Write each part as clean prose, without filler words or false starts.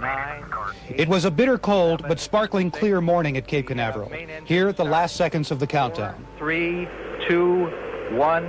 9, It was a bitter cold but sparkling clear morning at Cape Canaveral. Here at the last seconds of the countdown. 3, 2, 1,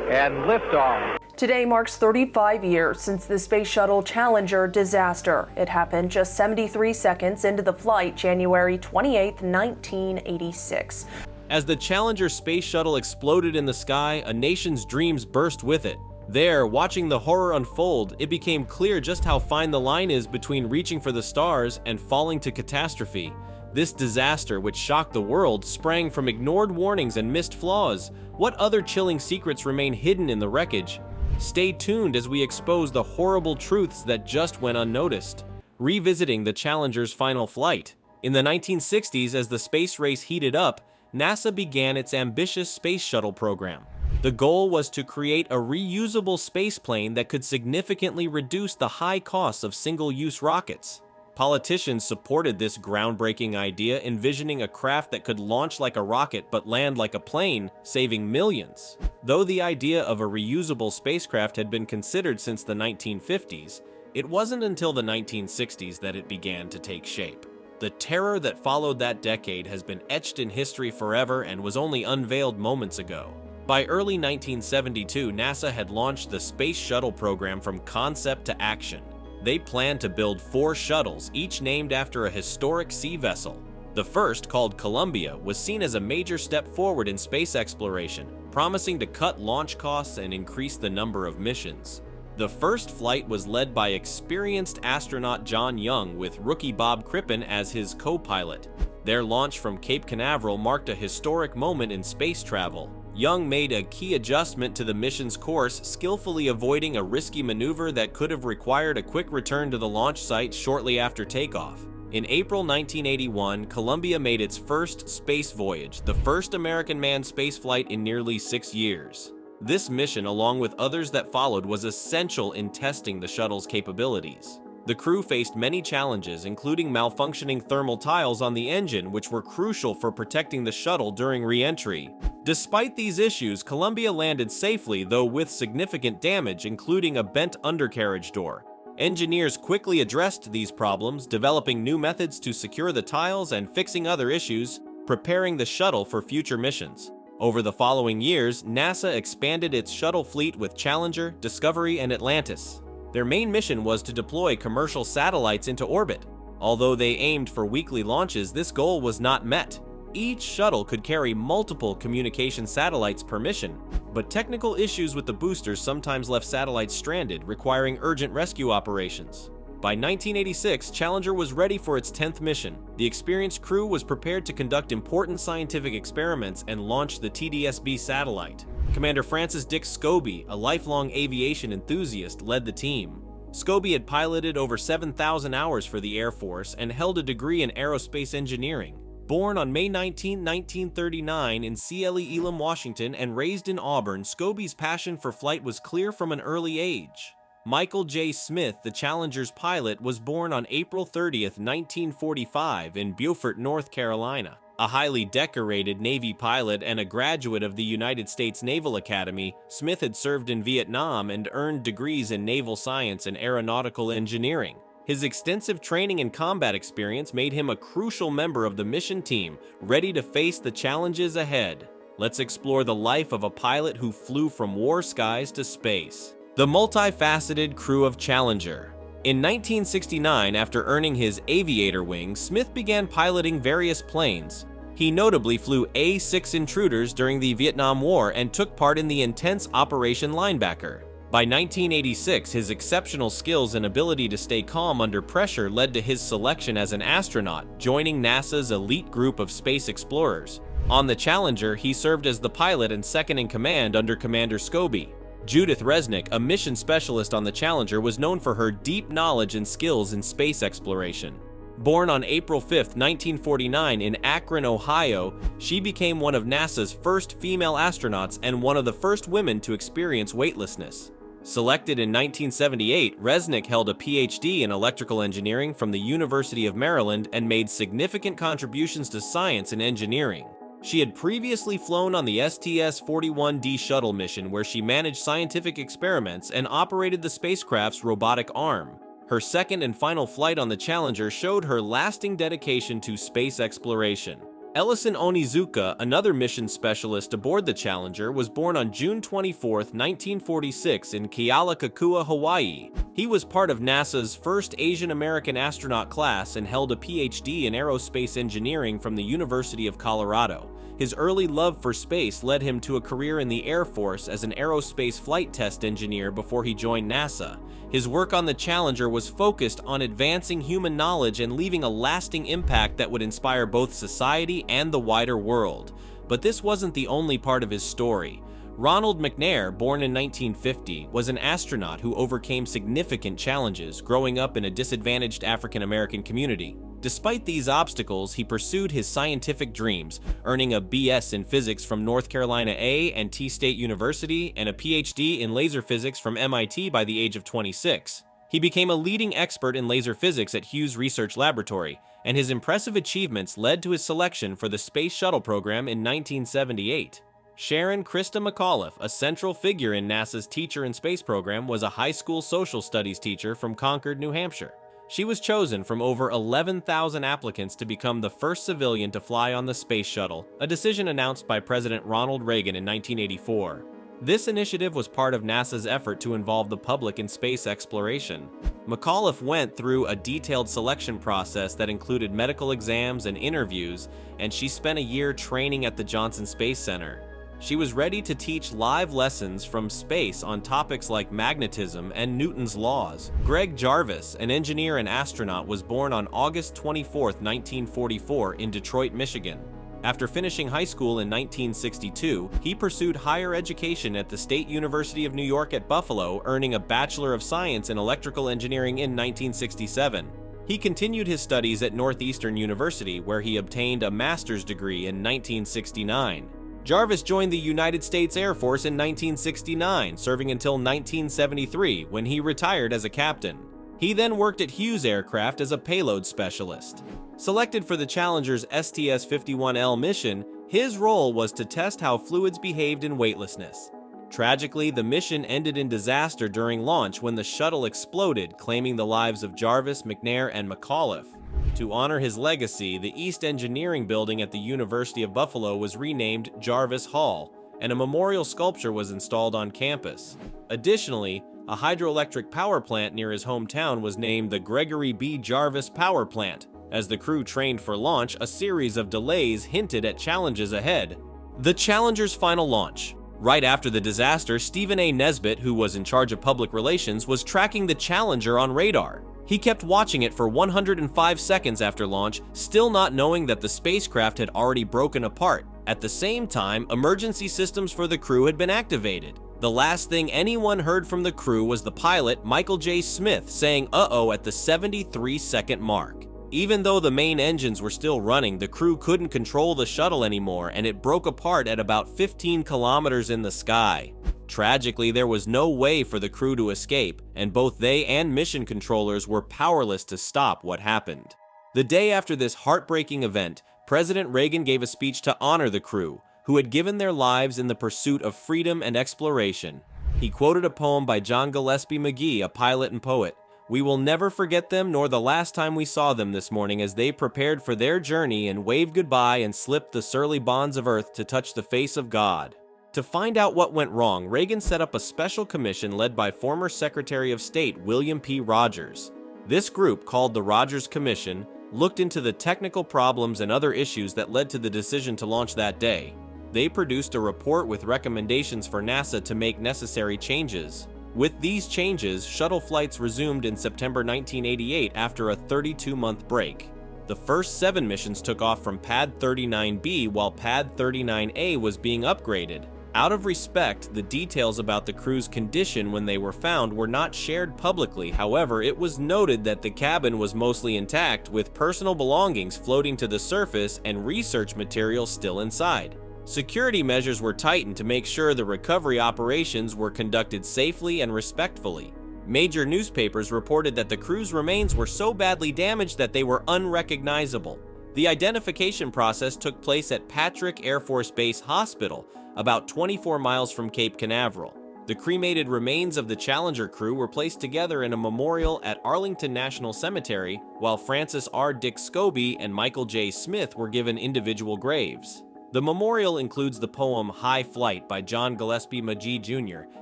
and liftoff. Today marks 35 years since the Space Shuttle Challenger disaster. It happened just 73 seconds into the flight, January 28, 1986. As the Challenger space shuttle exploded in the sky, a nation's dreams burst with it. There, watching the horror unfold, it became clear just how fine the line is between reaching for the stars and falling to catastrophe. This disaster, which shocked the world, sprang from ignored warnings and missed flaws. What other chilling secrets remain hidden in the wreckage? Stay tuned as we expose the horrible truths that just went unnoticed. Revisiting the Challenger's final flight. In the 1960s, as the space race heated up, NASA began its ambitious space shuttle program. The goal was to create a reusable spaceplane that could significantly reduce the high costs of single-use rockets. Politicians supported this groundbreaking idea, envisioning a craft that could launch like a rocket but land like a plane, saving millions. Though the idea of a reusable spacecraft had been considered since the 1950s, it wasn't until the 1960s that it began to take shape. The terror that followed that decade has been etched in history forever and was only unveiled moments ago. By early 1972, NASA had launched the Space Shuttle program from concept to action. They planned to build 4 shuttles, each named after a historic sea vessel. The first, called Columbia, was seen as a major step forward in space exploration, promising to cut launch costs and increase the number of missions. The first flight was led by experienced astronaut John Young, with rookie Bob Crippen as his co-pilot. Their launch from Cape Canaveral marked a historic moment in space travel. Young made a key adjustment to the mission's course, skillfully avoiding a risky maneuver that could have required a quick return to the launch site shortly after takeoff. In April 1981, Columbia made its first space voyage, the first American manned spaceflight in nearly 6 years. This mission, along with others that followed, was essential in testing the shuttle's capabilities. The crew faced many challenges, including malfunctioning thermal tiles on the engine, which were crucial for protecting the shuttle during re-entry. Despite these issues, Columbia landed safely, though with significant damage, including a bent undercarriage door. Engineers quickly addressed these problems, developing new methods to secure the tiles and fixing other issues, preparing the shuttle for future missions. Over the following years, NASA expanded its shuttle fleet with Challenger, Discovery, and Atlantis. Their main mission was to deploy commercial satellites into orbit. Although they aimed for weekly launches, this goal was not met. Each shuttle could carry multiple communication satellites per mission, but technical issues with the boosters sometimes left satellites stranded, requiring urgent rescue operations. By 1986, Challenger was ready for its 10th mission. The experienced crew was prepared to conduct important scientific experiments and launch the TDSB satellite. Commander Francis Dick Scobie, a lifelong aviation enthusiast, led the team. Scobie had piloted over 7,000 hours for the Air Force and held a degree in aerospace engineering. Born on May 19, 1939 in CLE Elam, Washington, and raised in Auburn, Scobie's passion for flight was clear from an early age. Michael J. Smith, the Challenger's pilot, was born on April 30, 1945 in Beaufort, North Carolina. A highly decorated Navy pilot and a graduate of the United States Naval Academy, Smith had served in Vietnam and earned degrees in naval science and aeronautical engineering. His extensive training and combat experience made him a crucial member of the mission team, ready to face the challenges ahead. Let's explore the life of a pilot who flew from war skies to space. The multifaceted crew of Challenger. In 1969, after earning his aviator wings, Smith began piloting various planes. He notably flew A-6 Intruders during the Vietnam War and took part in the intense Operation Linebacker. By 1986, his exceptional skills and ability to stay calm under pressure led to his selection as an astronaut, joining NASA's elite group of space explorers. On the Challenger, he served as the pilot and second-in-command under Commander Scobie. Judith Resnick, a mission specialist on the Challenger, was known for her deep knowledge and skills in space exploration. Born on April 5, 1949 in Akron, Ohio, she became one of NASA's first female astronauts and one of the first women to experience weightlessness. Selected in 1978, Resnick held a PhD in electrical engineering from the University of Maryland and made significant contributions to science and engineering. She had previously flown on the STS-41D shuttle mission, where she managed scientific experiments and operated the spacecraft's robotic arm. Her second and final flight on the Challenger showed her lasting dedication to space exploration. Ellison Onizuka, another mission specialist aboard the Challenger, was born on June 24, 1946 in Kealakekua, Hawaii. He was part of NASA's first Asian American astronaut class and held a PhD in aerospace engineering from the University of Colorado. His early love for space led him to a career in the Air Force as an aerospace flight test engineer before he joined NASA. His work on the Challenger was focused on advancing human knowledge and leaving a lasting impact that would inspire both society and the wider world. But this wasn't the only part of his story. Ronald McNair, born in 1950, was an astronaut who overcame significant challenges growing up in a disadvantaged African American community. Despite these obstacles, he pursued his scientific dreams, earning a BS in physics from North Carolina A&T State University and a PhD in laser physics from MIT by the age of 26. He became a leading expert in laser physics at Hughes Research Laboratory, and his impressive achievements led to his selection for the Space Shuttle program in 1978. Sharon Krista McAuliffe, a central figure in NASA's Teacher in Space program, was a high school social studies teacher from Concord, New Hampshire. She was chosen from over 11,000 applicants to become the first civilian to fly on the Space Shuttle, a decision announced by President Ronald Reagan in 1984. This initiative was part of NASA's effort to involve the public in space exploration. McAuliffe went through a detailed selection process that included medical exams and interviews, and she spent a year training at the Johnson Space Center. She was ready to teach live lessons from space on topics like magnetism and Newton's laws. Greg Jarvis, an engineer and astronaut, was born on August 24, 1944 in Detroit, Michigan. After finishing high school in 1962, he pursued higher education at the State University of New York at Buffalo, earning a Bachelor of Science in Electrical Engineering in 1967. He continued his studies at Northeastern University, where he obtained a master's degree in 1969. Jarvis joined the United States Air Force in 1969, serving until 1973, when he retired as a captain. He then worked at Hughes Aircraft as a payload specialist. Selected for the Challenger's STS-51L mission, his role was to test how fluids behaved in weightlessness. Tragically, the mission ended in disaster during launch when the shuttle exploded, claiming the lives of Jarvis, McNair, and McAuliffe. To honor his legacy, the East Engineering Building at the University of Buffalo was renamed Jarvis Hall, and a memorial sculpture was installed on campus. Additionally, a hydroelectric power plant near his hometown was named the Gregory B. Jarvis Power Plant. As the crew trained for launch, a series of delays hinted at challenges ahead. The Challenger's final launch. Right after the disaster, Stephen A. Nesbitt, who was in charge of public relations, was tracking the Challenger on radar. He kept watching it for 105 seconds after launch, still not knowing that the spacecraft had already broken apart. At the same time, emergency systems for the crew had been activated. The last thing anyone heard from the crew was the pilot, Michael J. Smith, saying "uh-oh" at the 73-second mark. Even though the main engines were still running, the crew couldn't control the shuttle anymore, and it broke apart at about 15 kilometers in the sky. Tragically, there was no way for the crew to escape, and both they and mission controllers were powerless to stop what happened. The day after this heartbreaking event, President Reagan gave a speech to honor the crew, who had given their lives in the pursuit of freedom and exploration. He quoted a poem by John Gillespie Magee, a pilot and poet. "We will never forget them, nor the last time we saw them this morning as they prepared for their journey and waved goodbye and slipped the surly bonds of earth to touch the face of God." To find out what went wrong, Reagan set up a special commission led by former Secretary of State William P. Rogers. This group, called the Rogers Commission, looked into the technical problems and other issues that led to the decision to launch that day. They produced a report with recommendations for NASA to make necessary changes. With these changes, shuttle flights resumed in September 1988 after a 32-month break. The first 7 missions took off from Pad 39B while Pad 39A was being upgraded. Out of respect, the details about the crew's condition when they were found were not shared publicly. However, it was noted that the cabin was mostly intact, with personal belongings floating to the surface and research material still inside. Security measures were tightened to make sure the recovery operations were conducted safely and respectfully. Major newspapers reported that the crew's remains were so badly damaged that they were unrecognizable. The identification process took place at Patrick Air Force Base Hospital, about 24 miles from Cape Canaveral. The cremated remains of the Challenger crew were placed together in a memorial at Arlington National Cemetery, while Francis R. Dick Scobie and Michael J. Smith were given individual graves. The memorial includes the poem High Flight by John Gillespie Magee Jr.,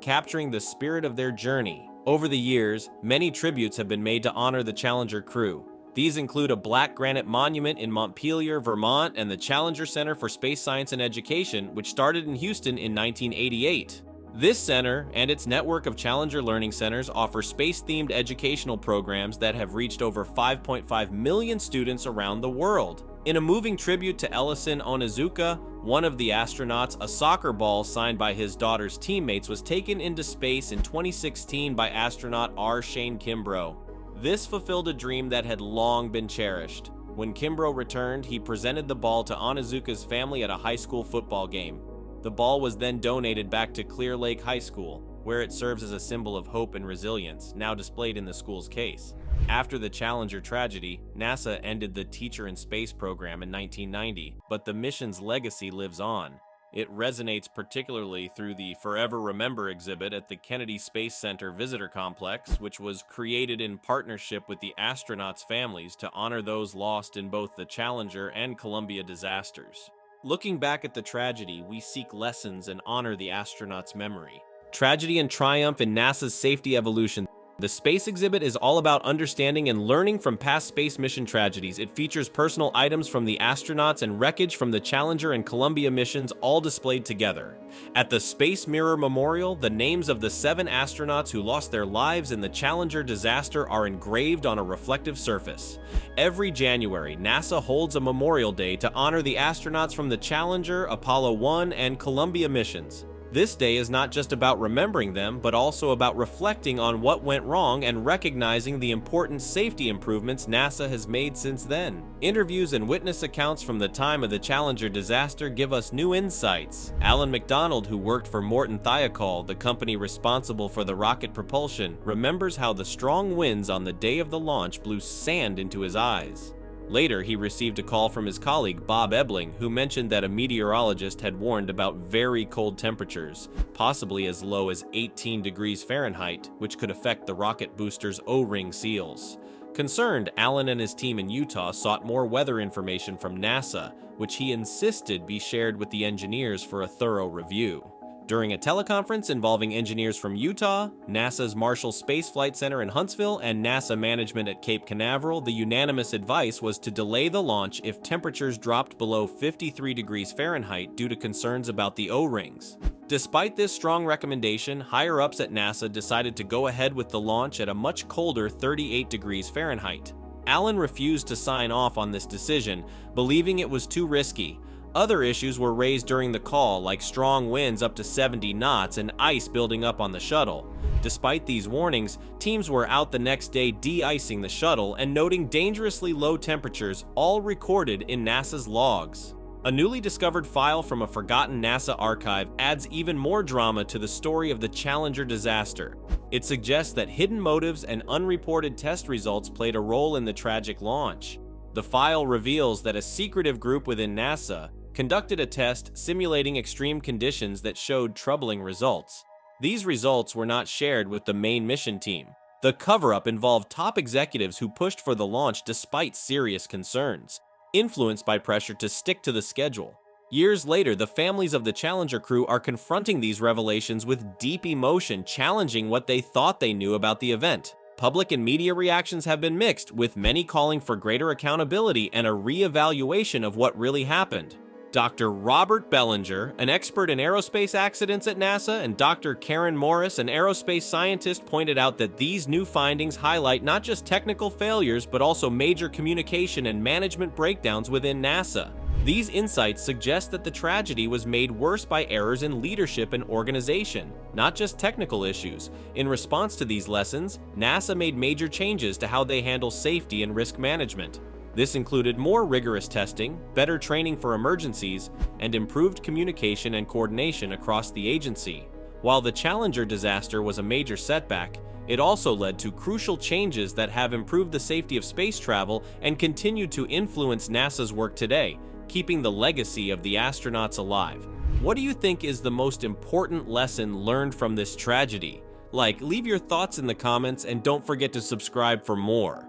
capturing the spirit of their journey. Over the years, many tributes have been made to honor the Challenger crew. These include a black granite monument in Montpelier, Vermont, and the Challenger Center for Space Science and Education, which started in Houston in 1988. This center and its network of Challenger Learning Centers offer space-themed educational programs that have reached over 5.5 million students around the world. In a moving tribute to Ellison Onizuka, one of the astronauts, a soccer ball signed by his daughter's teammates was taken into space in 2016 by astronaut R. Shane Kimbrough. This fulfilled a dream that had long been cherished. When Kimbrough returned, he presented the ball to Onizuka's family at a high school football game. The ball was then donated back to Clear Lake High School, where it serves as a symbol of hope and resilience, now displayed in the school's case. After the Challenger tragedy, NASA ended the Teacher in Space program in 1990, but the mission's legacy lives on. It resonates particularly through the Forever Remember exhibit at the Kennedy Space Center Visitor Complex, which was created in partnership with the astronauts' families to honor those lost in both the Challenger and Columbia disasters. Looking back at the tragedy, we seek lessons and honor the astronauts' memory. Tragedy and triumph in NASA's safety evolution. The space exhibit is all about understanding and learning from past space mission tragedies. It features personal items from the astronauts and wreckage from the Challenger and Columbia missions, all displayed together. At the Space Mirror Memorial, the names of the 7 astronauts who lost their lives in the Challenger disaster are engraved on a reflective surface. Every January, NASA holds a Memorial Day to honor the astronauts from the Challenger, Apollo 1, and Columbia missions. This day is not just about remembering them, but also about reflecting on what went wrong and recognizing the important safety improvements NASA has made since then. Interviews and witness accounts from the time of the Challenger disaster give us new insights. Alan McDonald, who worked for Morton Thiokol, the company responsible for the rocket propulsion, remembers how the strong winds on the day of the launch blew sand into his eyes. Later, he received a call from his colleague Bob Ebling, who mentioned that a meteorologist had warned about very cold temperatures, possibly as low as 18 degrees Fahrenheit, which could affect the rocket booster's O-ring seals. Concerned, Allen and his team in Utah sought more weather information from NASA, which he insisted be shared with the engineers for a thorough review. During a teleconference involving engineers from Utah, NASA's Marshall Space Flight Center in Huntsville, and NASA management at Cape Canaveral, the unanimous advice was to delay the launch if temperatures dropped below 53 degrees Fahrenheit due to concerns about the O-rings. Despite this strong recommendation, higher-ups at NASA decided to go ahead with the launch at a much colder 38 degrees Fahrenheit. Allen refused to sign off on this decision, believing it was too risky. Other issues were raised during the call, like strong winds up to 70 knots and ice building up on the shuttle. Despite these warnings, teams were out the next day de-icing the shuttle and noting dangerously low temperatures, all recorded in NASA's logs. A newly discovered file from a forgotten NASA archive adds even more drama to the story of the Challenger disaster. It suggests that hidden motives and unreported test results played a role in the tragic launch. The file reveals that a secretive group within NASA conducted a test simulating extreme conditions that showed troubling results. These results were not shared with the main mission team. The cover-up involved top executives who pushed for the launch despite serious concerns, influenced by pressure to stick to the schedule. Years later, the families of the Challenger crew are confronting these revelations with deep emotion, challenging what they thought they knew about the event. Public and media reactions have been mixed, with many calling for greater accountability and a re-evaluation of what really happened. Dr. Robert Bellinger, an expert in aerospace accidents at NASA, and Dr. Karen Morris, an aerospace scientist, pointed out that these new findings highlight not just technical failures, but also major communication and management breakdowns within NASA. These insights suggest that the tragedy was made worse by errors in leadership and organization, not just technical issues. In response to these lessons, NASA made major changes to how they handle safety and risk management. This included more rigorous testing, better training for emergencies, and improved communication and coordination across the agency. While the Challenger disaster was a major setback, it also led to crucial changes that have improved the safety of space travel and continue to influence NASA's work today, keeping the legacy of the astronauts alive. What do you think is the most important lesson learned from this tragedy? Leave your thoughts in the comments and don't forget to subscribe for more.